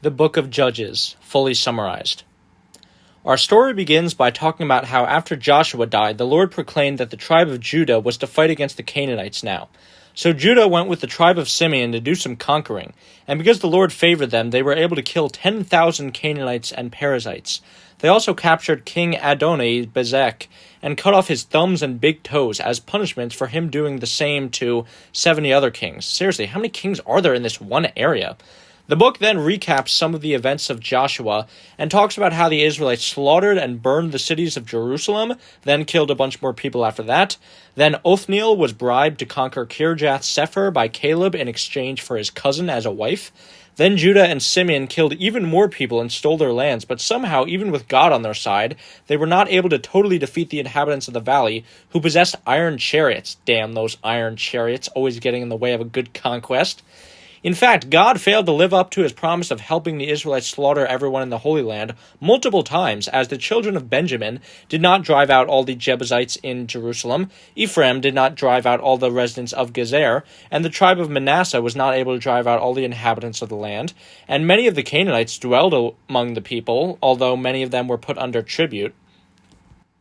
The Book of Judges, fully summarized. Our story begins by talking about how after Joshua died, the Lord proclaimed that the tribe of Judah was to fight against the Canaanites now. So Judah went with the tribe of Simeon to do some conquering, and because the Lord favored them, they were able to kill 10,000 Canaanites and Perizzites. They also captured King Adoni-Bezek and cut off his thumbs and big toes as punishment for him doing the same to 70 other kings. Seriously, how many kings are there in this one area? The book then recaps some of the events of Joshua and talks about how the Israelites slaughtered and burned the cities of Jerusalem, then killed a bunch more people after that. Then Othniel was bribed to conquer Kirjath Sepher by Caleb in exchange for his cousin as a wife. Then Judah and Simeon killed even more people and stole their lands, but somehow, even with God on their side, they were not able to totally defeat the inhabitants of the valley, who possessed iron chariots. Damn those iron chariots, always getting in the way of a good conquest. In fact, God failed to live up to his promise of helping the Israelites slaughter everyone in the Holy Land multiple times, as the children of Benjamin did not drive out all the Jebusites in Jerusalem, Ephraim did not drive out all the residents of Gezer, and the tribe of Manasseh was not able to drive out all the inhabitants of the land, and many of the Canaanites dwelled among the people, although many of them were put under tribute.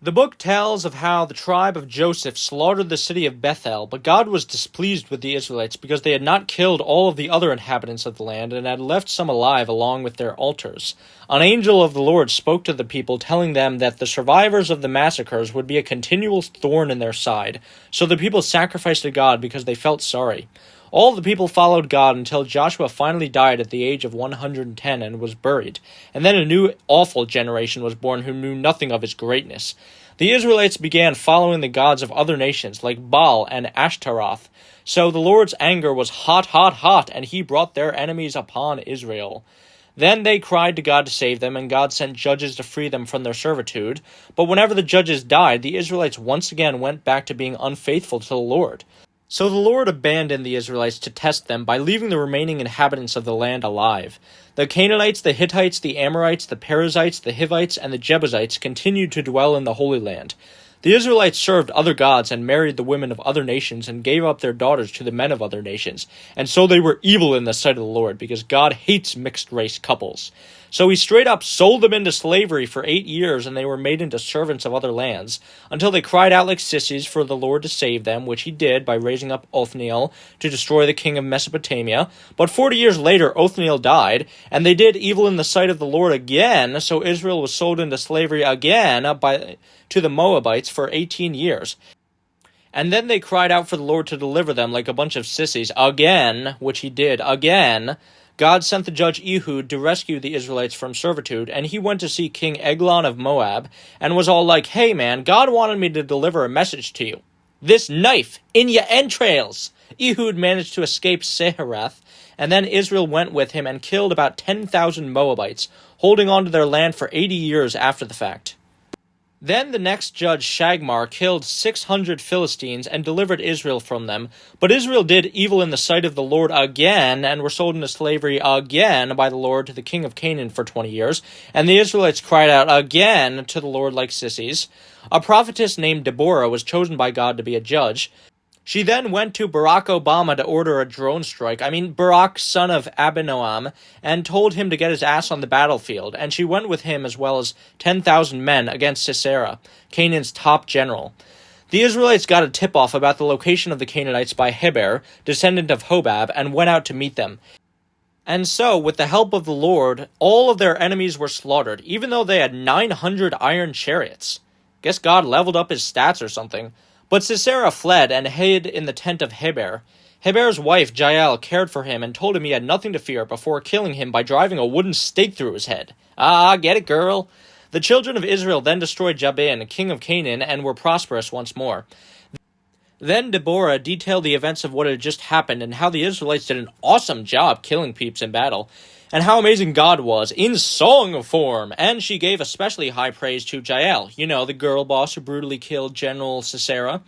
The book tells of how the tribe of Joseph slaughtered the city of Bethel, but God was displeased with the Israelites because they had not killed all of the other inhabitants of the land and had left some alive along with their altars. An angel of the Lord spoke to the people, telling them that the survivors of the massacres would be a continual thorn in their side. So the people sacrificed to God because they felt sorry. All the people followed God until Joshua finally died at the age of 110 and was buried. And then a new awful generation was born who knew nothing of his greatness. The Israelites began following the gods of other nations like Baal and Ashtaroth. So the Lord's anger was hot, hot, hot, and he brought their enemies upon Israel. Then they cried to God to save them, and God sent judges to free them from their servitude. But whenever the judges died, the Israelites once again went back to being unfaithful to the Lord. So the Lord abandoned the Israelites to test them by leaving the remaining inhabitants of the land alive. The Canaanites, the Hittites, the Amorites, the Perizzites, the Hivites, and the Jebusites continued to dwell in the Holy Land. The Israelites served other gods and married the women of other nations and gave up their daughters to the men of other nations. And so they were evil in the sight of the Lord, because God hates mixed-race couples. So he straight up sold them into slavery for 8 years, and they were made into servants of other lands, until they cried out like sissies for the Lord to save them, which he did by raising up Othniel to destroy the king of Mesopotamia. But 40 years later, Othniel died, and they did evil in the sight of the Lord again, so Israel was sold into slavery again to the Moabites for 18 years. And then they cried out for the Lord to deliver them like a bunch of sissies again, which he did again. God sent the judge Ehud to rescue the Israelites from servitude, and he went to see King Eglon of Moab, and was all like, "Hey man, God wanted me to deliver a message to you. This knife in your entrails!" Ehud managed to escape Seherath, and then Israel went with him and killed about 10,000 Moabites, holding on to their land for 80 years after the fact. Then the next judge, Shagmar, killed 600 Philistines and delivered Israel from them. But Israel did evil in the sight of the Lord again, and were sold into slavery again by the Lord to the king of Canaan for 20 years. And the Israelites cried out again to the Lord like sissies. A prophetess named Deborah was chosen by God to be a judge. She then went to Barack Obama to order a drone strike. Barack, son of Abinoam, and told him to get his ass on the battlefield. And she went with him as well as 10,000 men against Sisera, Canaan's top general. The Israelites got a tip-off about the location of the Canaanites by Heber, descendant of Hobab, and went out to meet them. And so, with the help of the Lord, all of their enemies were slaughtered, even though they had 900 iron chariots. Guess God leveled up his stats or something. But Sisera fled and hid in the tent of Heber. Heber's wife, Jael, cared for him and told him he had nothing to fear before killing him by driving a wooden stake through his head. Ah, get it, girl. The children of Israel then destroyed Jabin, king of Canaan, and were prosperous once more. Then Deborah detailed the events of what had just happened and how the Israelites did an awesome job killing peeps in battle, and how amazing God was in song form. And she gave especially high praise to Jael, the girl boss who brutally killed General Sisera.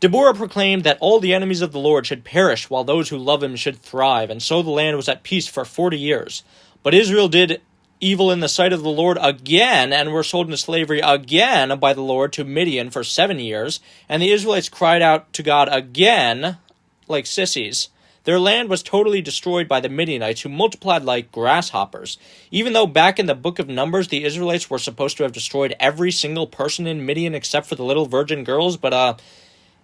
Deborah proclaimed that all the enemies of the Lord should perish while those who love him should thrive, and so the land was at peace for 40 years. But Israel did evil in the sight of the Lord again, and were sold into slavery again by the Lord to Midian for 7 years, and the Israelites cried out to God again like sissies. Their land was totally destroyed by the Midianites, who multiplied like grasshoppers. Even though back in the book of Numbers, the Israelites were supposed to have destroyed every single person in Midian except for the little virgin girls, but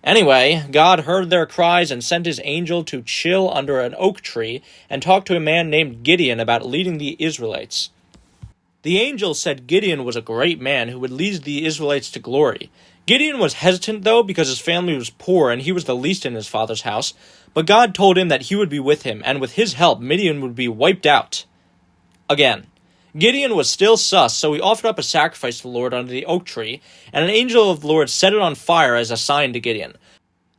anyway, God heard their cries and sent his angel to chill under an oak tree and talk to a man named Gideon about leading the Israelites. The angel said Gideon was a great man who would lead the Israelites to glory. Gideon was hesitant, though, because his family was poor and he was the least in his father's house, but God told him that he would be with him, and with his help, Midian would be wiped out. Again. Gideon was still sus, so he offered up a sacrifice to the Lord under the oak tree, and an angel of the Lord set it on fire as a sign to Gideon.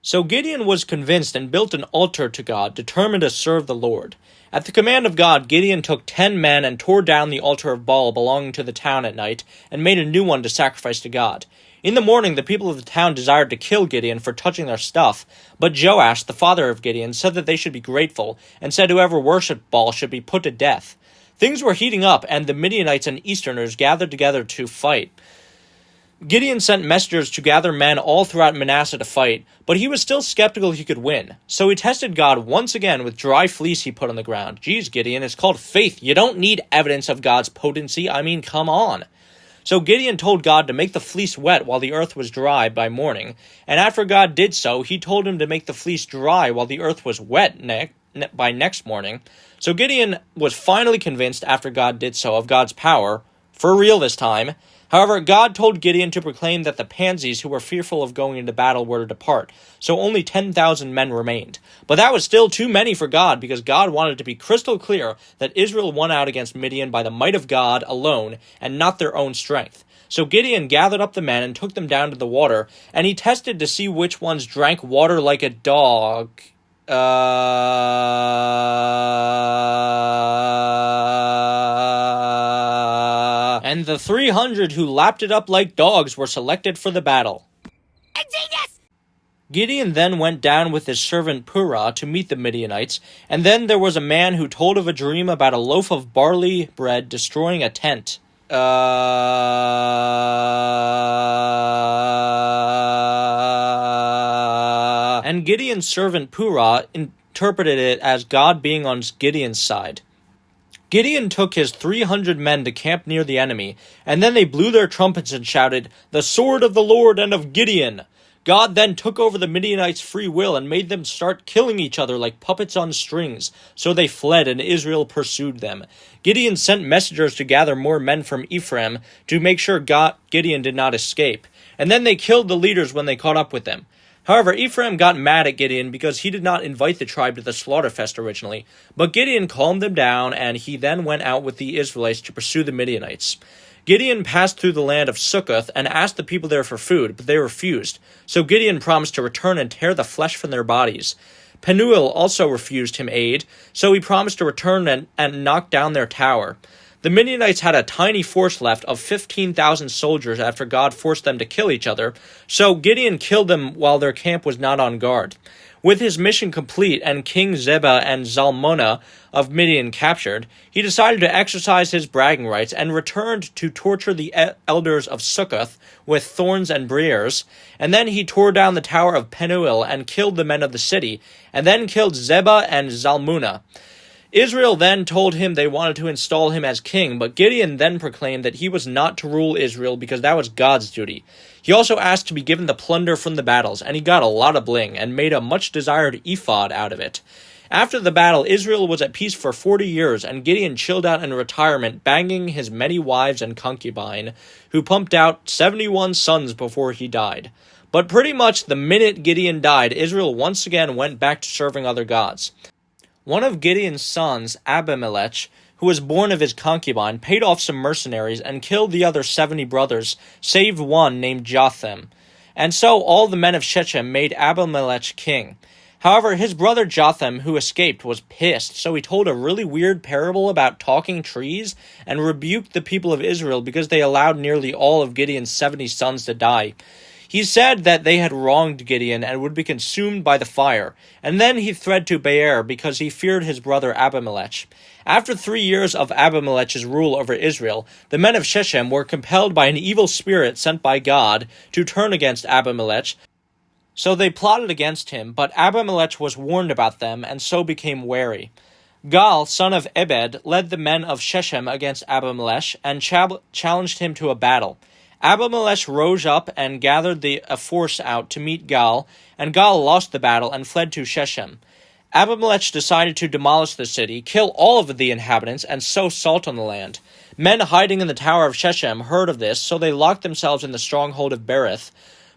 So Gideon was convinced and built an altar to God, determined to serve the Lord. At the command of God, Gideon took 10 men and tore down the altar of Baal belonging to the town at night, and made a new one to sacrifice to God. In the morning, the people of the town desired to kill Gideon for touching their stuff, but Joash, the father of Gideon, said that they should be grateful, and said whoever worshipped Baal should be put to death. Things were heating up, and the Midianites and Easterners gathered together to fight. Gideon sent messengers to gather men all throughout Manasseh to fight, but he was still skeptical he could win. So he tested God once again with dry fleece he put on the ground. Geez, Gideon, it's called faith. You don't need evidence of God's potency. I mean, come on. So Gideon told God to make the fleece wet while the earth was dry by morning, and after God did so, he told him to make the fleece dry while the earth was wet by next morning. So Gideon was finally convinced after God did so of God's power, for real this time. However, God told Gideon to proclaim that the pansies who were fearful of going into battle were to depart, so only 10,000 men remained. But that was still too many for God, because God wanted to be crystal clear that Israel won out against Midian by the might of God alone, and not their own strength. So Gideon gathered up the men and took them down to the water, and he tested to see which ones drank water like a dog. And the 300 who lapped it up like dogs were selected for the battle. Genius! Gideon then went down with his servant Purah to meet the Midianites, and then there was a man who told of a dream about a loaf of barley bread destroying a tent. And Gideon's servant Purah interpreted it as God being on Gideon's side. Gideon took his 300 men to camp near the enemy, and then they blew their trumpets and shouted, "The sword of the Lord and of Gideon!" God then took over the Midianites' free will and made them start killing each other like puppets on strings, so they fled and Israel pursued them. Gideon sent messengers to gather more men from Ephraim to make sure Gideon did not escape, and then they killed the leaders when they caught up with them. However, Ephraim got mad at Gideon because he did not invite the tribe to the slaughterfest originally, but Gideon calmed them down, and he then went out with the Israelites to pursue the Midianites. Gideon passed through the land of Sukkoth and asked the people there for food, but they refused. So Gideon promised to return and tear the flesh from their bodies. Penuel also refused him aid, so he promised to return and knock down their tower. The Midianites had a tiny force left of 15,000 soldiers after God forced them to kill each other, so Gideon killed them while their camp was not on guard. With his mission complete and King Zebah and Zalmunna of Midian captured, he decided to exercise his bragging rights and returned to torture the elders of Sukkoth with thorns and briars, and then he tore down the tower of Penuel and killed the men of the city, and then killed Zebah and Zalmunna. Israel then told him they wanted to install him as king, but Gideon then proclaimed that he was not to rule Israel because that was God's duty. He also asked to be given the plunder from the battles, and he got a lot of bling and made a much-desired ephod out of it. After the battle, Israel was at peace for 40 years, and Gideon chilled out in retirement, banging his many wives and concubine, who pumped out 71 sons before he died. But pretty much the minute Gideon died, Israel once again went back to serving other gods. One of Gideon's sons, Abimelech, who was born of his concubine, paid off some mercenaries and killed the other 70 brothers, save one named Jotham. And so all the men of Shechem made Abimelech king. However, his brother Jotham, who escaped, was pissed, so he told a really weird parable about talking trees and rebuked the people of Israel because they allowed nearly all of Gideon's 70 sons to die. He said that they had wronged Gideon and would be consumed by the fire, and then he fled to Beer because he feared his brother Abimelech. After 3 years of Abimelech's rule over Israel, the men of Shechem were compelled by an evil spirit sent by God to turn against Abimelech, So they plotted against him, but Abimelech was warned about them, and so became wary. Gaal, son of Ebed, led the men of Shechem against Abimelech, and challenged him to a battle. Abimelech rose up and gathered a force out to meet Gaal, and Gaal lost the battle and fled to Shechem. Abimelech decided to demolish the city, kill all of the inhabitants, and sow salt on the land. Men hiding in the tower of Shechem heard of this, so they locked themselves in the stronghold of Berith.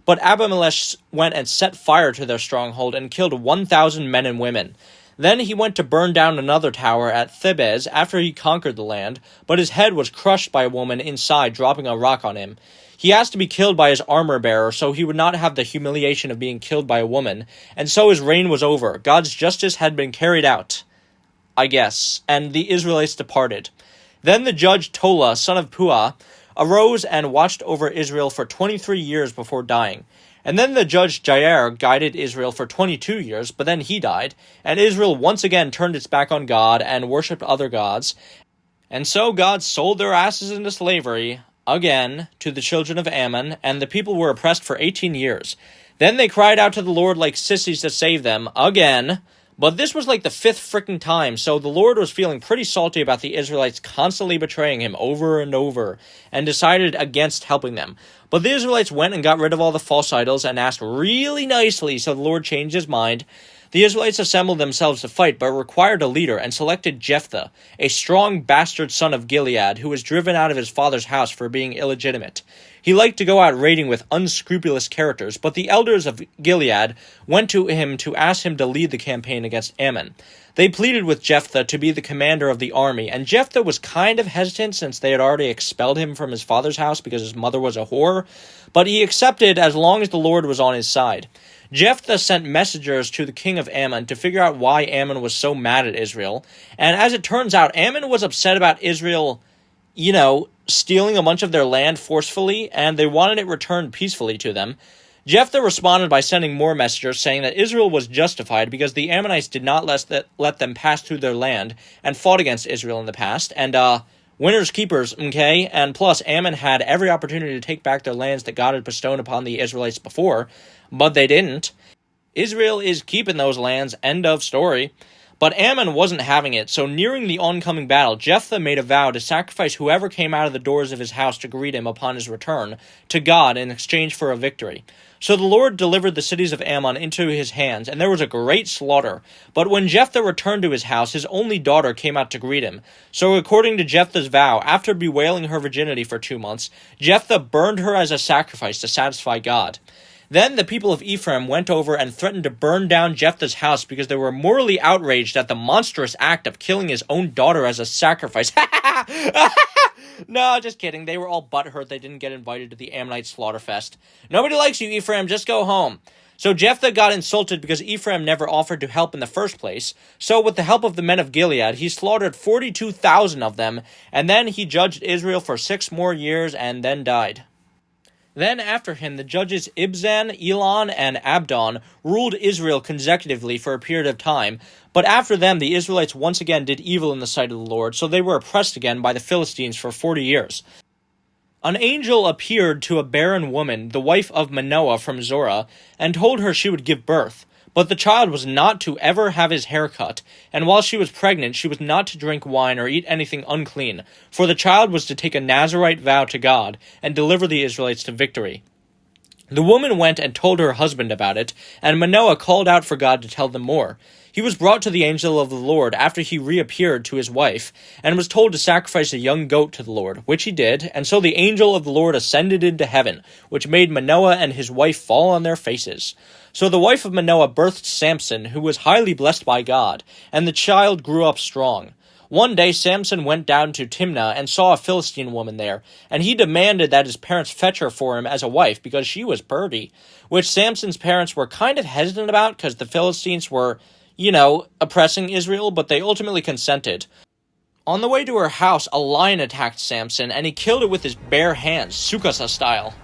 But Abimelech went and set fire to their stronghold and killed 1,000 men and women. Then he went to burn down another tower at Thebez after he conquered the land, but his head was crushed by a woman inside, dropping a rock on him. He asked to be killed by his armor-bearer, so he would not have the humiliation of being killed by a woman, and so his reign was over. God's justice had been carried out, I guess, and the Israelites departed. Then the judge Tola, son of Puah, arose and watched over Israel for 23 years before dying. And then the judge Jair guided Israel for 22 years, but then he died, and Israel once again turned its back on God and worshipped other gods. And so God sold their asses into slavery, again, to the children of Ammon, and the people were oppressed for 18 years. Then they cried out to the Lord like sissies to save them, again. But this was like the 5th frickin' time, so the Lord was feeling pretty salty about the Israelites constantly betraying him over and over, and decided against helping them. But the Israelites went and got rid of all the false idols and asked really nicely, so the Lord changed his mind. The Israelites assembled themselves to fight, but required a leader, and selected Jephthah, a strong bastard son of Gilead, who was driven out of his father's house for being illegitimate. He liked to go out raiding with unscrupulous characters, but the elders of Gilead went to him to ask him to lead the campaign against Ammon. They pleaded with Jephthah to be the commander of the army, and Jephthah was kind of hesitant since they had already expelled him from his father's house because his mother was a whore, but he accepted as long as the Lord was on his side. Jephthah sent messengers to the king of Ammon to figure out why Ammon was so mad at Israel, and as it turns out, Ammon was upset about Israel, stealing a bunch of their land forcefully, and they wanted it returned peacefully to them. Jephthah responded by sending more messengers, saying that Israel was justified because the Ammonites did not let them pass through their land and fought against Israel in the past, and winners keepers, okay? And plus, Ammon had every opportunity to take back their lands that God had bestowed upon the Israelites before, but they didn't. Israel is keeping those lands, end of story. But Ammon wasn't having it, so nearing the oncoming battle, Jephthah made a vow to sacrifice whoever came out of the doors of his house to greet him upon his return to God in exchange for a victory. So the Lord delivered the cities of Ammon into his hands, and there was a great slaughter. But when Jephthah returned to his house, his only daughter came out to greet him. So according to Jephthah's vow, after bewailing her virginity for 2 months, Jephthah burned her as a sacrifice to satisfy God. Then the people of Ephraim went over and threatened to burn down Jephthah's house because they were morally outraged at the monstrous act of killing his own daughter as a sacrifice. No, just kidding. They were all butthurt they didn't get invited to the Ammonite Slaughterfest. Nobody likes you, Ephraim. Just go home. So Jephthah got insulted because Ephraim never offered to help in the first place. So with the help of the men of Gilead, he slaughtered 42,000 of them, and then he judged Israel for 6 more years and then died. Then after him, the judges Ibzan, Elon, and Abdon ruled Israel consecutively for a period of time, but after them the Israelites once again did evil in the sight of the Lord, so they were oppressed again by the Philistines for 40 years. An angel appeared to a barren woman, the wife of Manoah from Zorah, and told her she would give birth. But the child was not to ever have his hair cut, and while she was pregnant, she was not to drink wine or eat anything unclean, for the child was to take a Nazirite vow to God and deliver the Israelites to victory. The woman went and told her husband about it, and Manoah called out for God to tell them more. He was brought to the angel of the Lord after he reappeared to his wife, and was told to sacrifice a young goat to the Lord, which he did, and so the angel of the Lord ascended into heaven, which made Manoah and his wife fall on their faces. So the wife of Manoah birthed Samson, who was highly blessed by God, and the child grew up strong. One day Samson went down to Timnah and saw a Philistine woman there, and he demanded that his parents fetch her for him as a wife because she was purty, which Samson's parents were kind of hesitant about because the Philistines were, oppressing Israel, but they ultimately consented. On the way to her house, a lion attacked Samson, and he killed it with his bare hands, Sukasa style.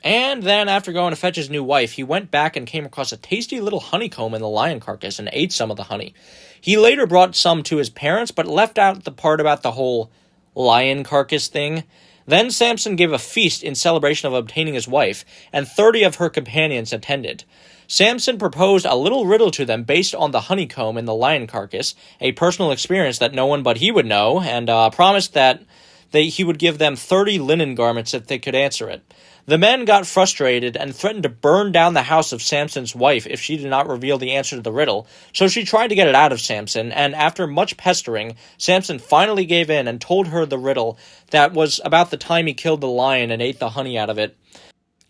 And then, after going to fetch his new wife, he went back and came across a tasty little honeycomb in the lion carcass and ate some of the honey. He later brought some to his parents, but left out the part about the whole lion carcass thing. Then Samson gave a feast in celebration of obtaining his wife, and 30 of her companions attended. Samson proposed a little riddle to them based on the honeycomb in the lion carcass, a personal experience that no one but he would know, and promised that he would give them 30 linen garments if they could answer it. The men got frustrated and threatened to burn down the house of Samson's wife if she did not reveal the answer to the riddle, so she tried to get it out of Samson, and after much pestering, Samson finally gave in and told her the riddle that was about the time he killed the lion and ate the honey out of it.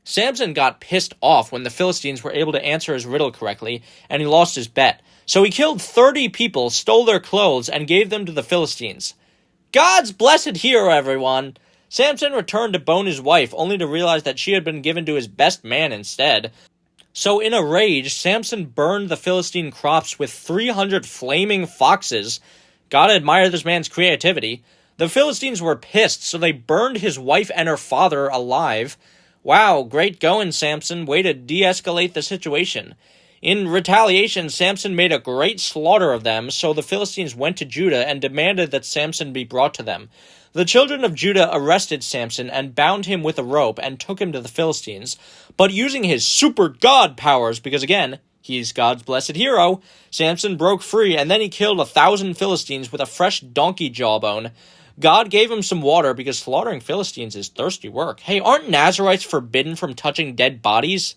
Samson got pissed off when the Philistines were able to answer his riddle correctly, and he lost his bet. So he killed 30 people, stole their clothes, and gave them to the Philistines. God's blessed hero, everyone! Samson returned to bone his wife, only to realize that she had been given to his best man instead. So in a rage, Samson burned the Philistine crops with 300 flaming foxes. Gotta admire this man's creativity. The Philistines were pissed, so they burned his wife and her father alive. Wow, great going, Samson. Way to de-escalate the situation. In retaliation, Samson made a great slaughter of them, so the Philistines went to Judah and demanded that Samson be brought to them. The children of Judah arrested Samson and bound him with a rope and took him to the Philistines, but using his super god powers, because again, he's God's blessed hero, Samson broke free and then he killed 1,000 Philistines with a fresh donkey jawbone. God gave him some water because slaughtering Philistines is thirsty work. Hey, aren't Nazarites forbidden from touching dead bodies?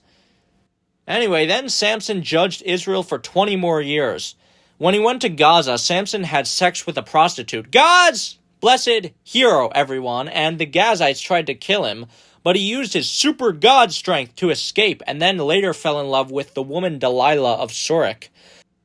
Anyway, then Samson judged Israel for 20 more years. When he went to Gaza, Samson had sex with a prostitute. God's blessed hero, everyone, and the Gazites tried to kill him, but he used his super god strength to escape and then later fell in love with the woman Delilah of Sorek.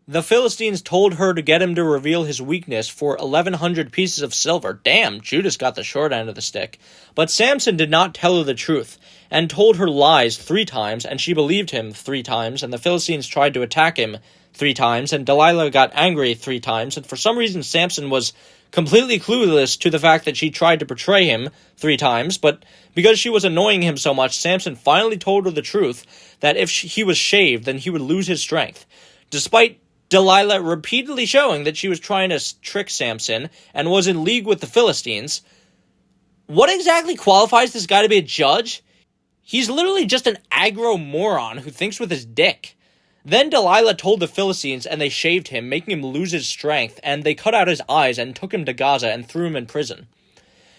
The Philistines told her to get him to reveal his weakness for 1,100 pieces of silver. Damn, Judas got the short end of the stick. But Samson did not tell her the truth, and told her lies 3 times, and she believed him 3 times, and the Philistines tried to attack him 3 times, and Delilah got angry 3 times, and for some reason Samson was completely clueless to the fact that she tried to betray him 3 times, but because she was annoying him so much, Samson finally told her the truth, that if he was shaved, then he would lose his strength. Despite Delilah repeatedly showing that she was trying to trick Samson and was in league with the Philistines, what exactly qualifies this guy to be a judge? He's literally just an aggro moron who thinks with his dick. Then Delilah told the Philistines and they shaved him, making him lose his strength, and they cut out his eyes and took him to Gaza and threw him in prison.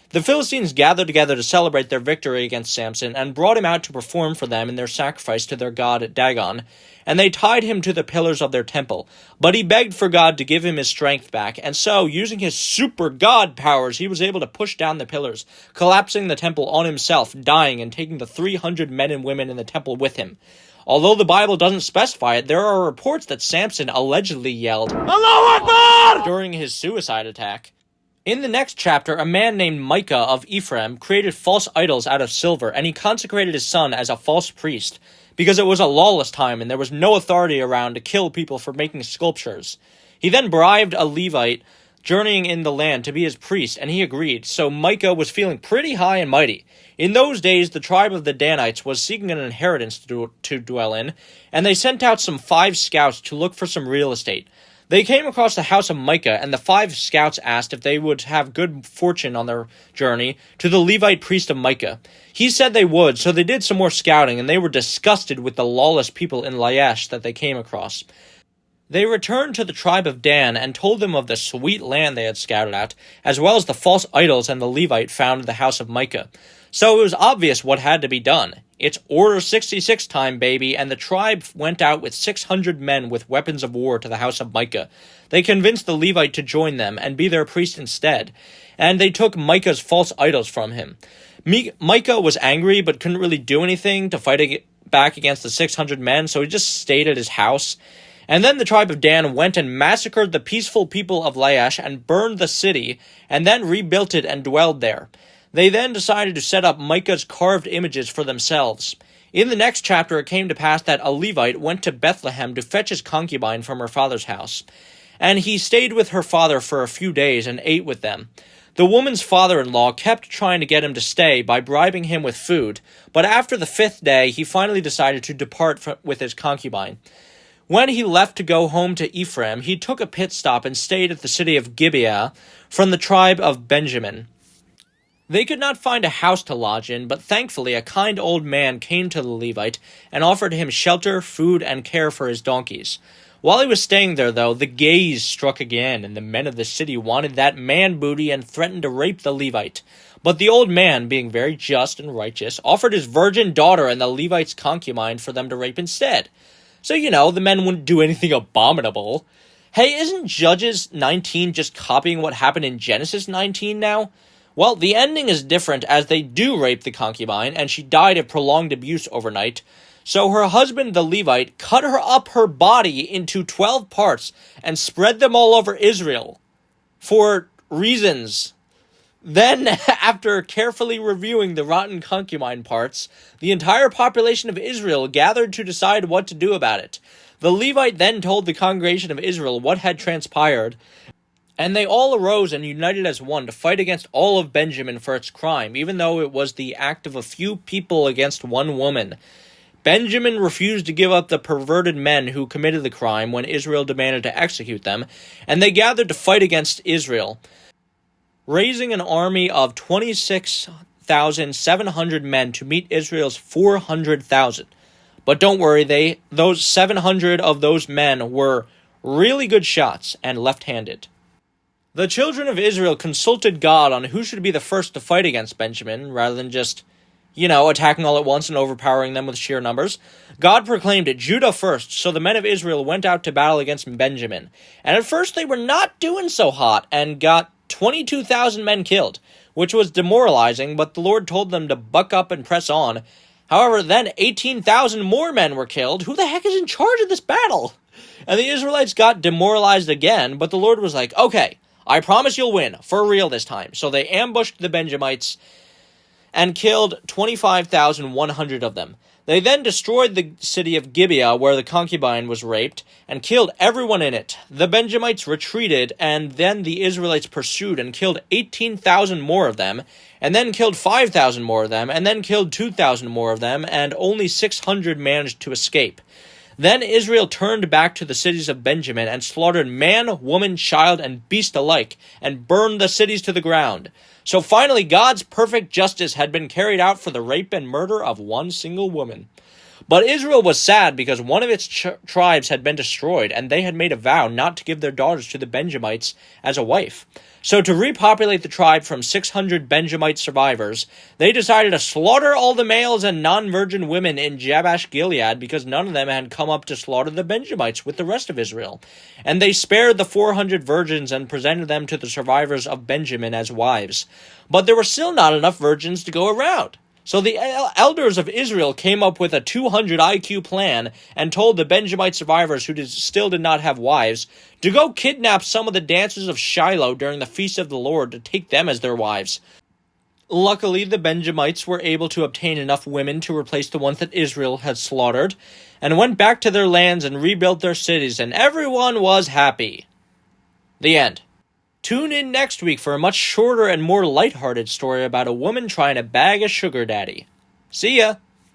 The Philistines gathered together to celebrate their victory against Samson and brought him out to perform for them in their sacrifice to their god Dagon, and they tied him to the pillars of their temple. But he begged for God to give him his strength back, and so, using his super god powers, he was able to push down the pillars, collapsing the temple on himself, dying, and taking the 300 men and women in the temple with him. Although the Bible doesn't specify it, there are reports that Samson allegedly yelled, "Allahu Akbar!" during his suicide attack. In the next chapter, a man named Micah of Ephraim created false idols out of silver, and he consecrated his son as a false priest, because it was a lawless time and there was no authority around to kill people for making sculptures. He then bribed a Levite journeying in the land to be his priest, and he agreed, so Micah was feeling pretty high and mighty. In those days, the tribe of the Danites was seeking an inheritance to dwell in, and they sent out some 5 scouts to look for some real estate. They came across the house of Micah, and the 5 scouts asked if they would have good fortune on their journey to the Levite priest of Micah. He said they would, so they did some more scouting, and they were disgusted with the lawless people in Laish that they came across. They returned to the tribe of Dan and told them of the sweet land they had scouted out, as well as the false idols and the Levite found in the house of Micah. So it was obvious what had to be done. It's Order 66 time, baby, and the tribe went out with 600 men with weapons of war to the house of Micah. They convinced the Levite to join them and be their priest instead, and they took Micah's false idols from him. Micah was angry but couldn't really do anything to fight back against the 600 men, so he just stayed at his house. And then the tribe of Dan went and massacred the peaceful people of Laish and burned the city, and then rebuilt it and dwelled there. They then decided to set up Micah's carved images for themselves. In the next chapter, it came to pass that a Levite went to Bethlehem to fetch his concubine from her father's house. And he stayed with her father for a few days and ate with them. The woman's father-in-law kept trying to get him to stay by bribing him with food, but after the 5th day, he finally decided to depart with his concubine. When he left to go home to Ephraim, he took a pit stop and stayed at the city of Gibeah from the tribe of Benjamin. They could not find a house to lodge in, but thankfully a kind old man came to the Levite and offered him shelter, food, and care for his donkeys. While he was staying there, though, the gaze struck again, and the men of the city wanted that man booty and threatened to rape the Levite. But the old man, being very just and righteous, offered his virgin daughter and the Levite's concubine for them to rape instead. So, the men wouldn't do anything abominable. Hey, isn't Judges 19 just copying what happened in Genesis 19 now? Well, the ending is different, as they do rape the concubine, and she died of prolonged abuse overnight. So her husband, the Levite, cut her body into 12 parts and spread them all over Israel for reasons. Then, after carefully reviewing the rotten concubine parts, the entire population of Israel gathered to decide what to do about it. The Levite then told the congregation of Israel what had transpired, and they all arose and united as one to fight against all of Benjamin for its crime, even though it was the act of a few people against one woman. Benjamin refused to give up the perverted men who committed the crime when Israel demanded to execute them, and they gathered to fight against Israel, raising an army of 26,700 men to meet Israel's 400,000. But don't worry, those 700 of those men were really good shots and left-handed. The children of Israel consulted God on who should be the first to fight against Benjamin, rather than just attacking all at once and overpowering them with sheer numbers. God proclaimed it Judah first, so the men of Israel went out to battle against Benjamin. And at first they were not doing so hot, and got 22,000 men killed, which was demoralizing, but the Lord told them to buck up and press on. However, then 18,000 more men were killed. Who the heck is in charge of this battle? And the Israelites got demoralized again, but the Lord was like, okay, I promise you'll win, for real this time. So they ambushed the Benjamites and killed 25,100 of them. They then destroyed the city of Gibeah, where the concubine was raped, and killed everyone in it. The Benjamites retreated, and then the Israelites pursued and killed 18,000 more of them, and then killed 5,000 more of them, and then killed 2,000 more of them, and only 600 managed to escape. Then Israel turned back to the cities of Benjamin and slaughtered man, woman, child, and beast alike, and burned the cities to the ground. So finally, God's perfect justice had been carried out for the rape and murder of one single woman. But Israel was sad because one of its tribes had been destroyed, and they had made a vow not to give their daughters to the Benjamites as a wife. So to repopulate the tribe from 600 Benjamite survivors, they decided to slaughter all the males and non-virgin women in Jabesh Gilead because none of them had come up to slaughter the Benjamites with the rest of Israel. And they spared the 400 virgins and presented them to the survivors of Benjamin as wives. But there were still not enough virgins to go around. So the elders of Israel came up with a 200 IQ plan and told the Benjamite survivors who still did not have wives to go kidnap some of the dancers of Shiloh during the feast of the Lord to take them as their wives. Luckily, the Benjamites were able to obtain enough women to replace the ones that Israel had slaughtered, and went back to their lands and rebuilt their cities, and everyone was happy. The end. Tune in next week for a much shorter and more lighthearted story about a woman trying to bag a sugar daddy. See ya!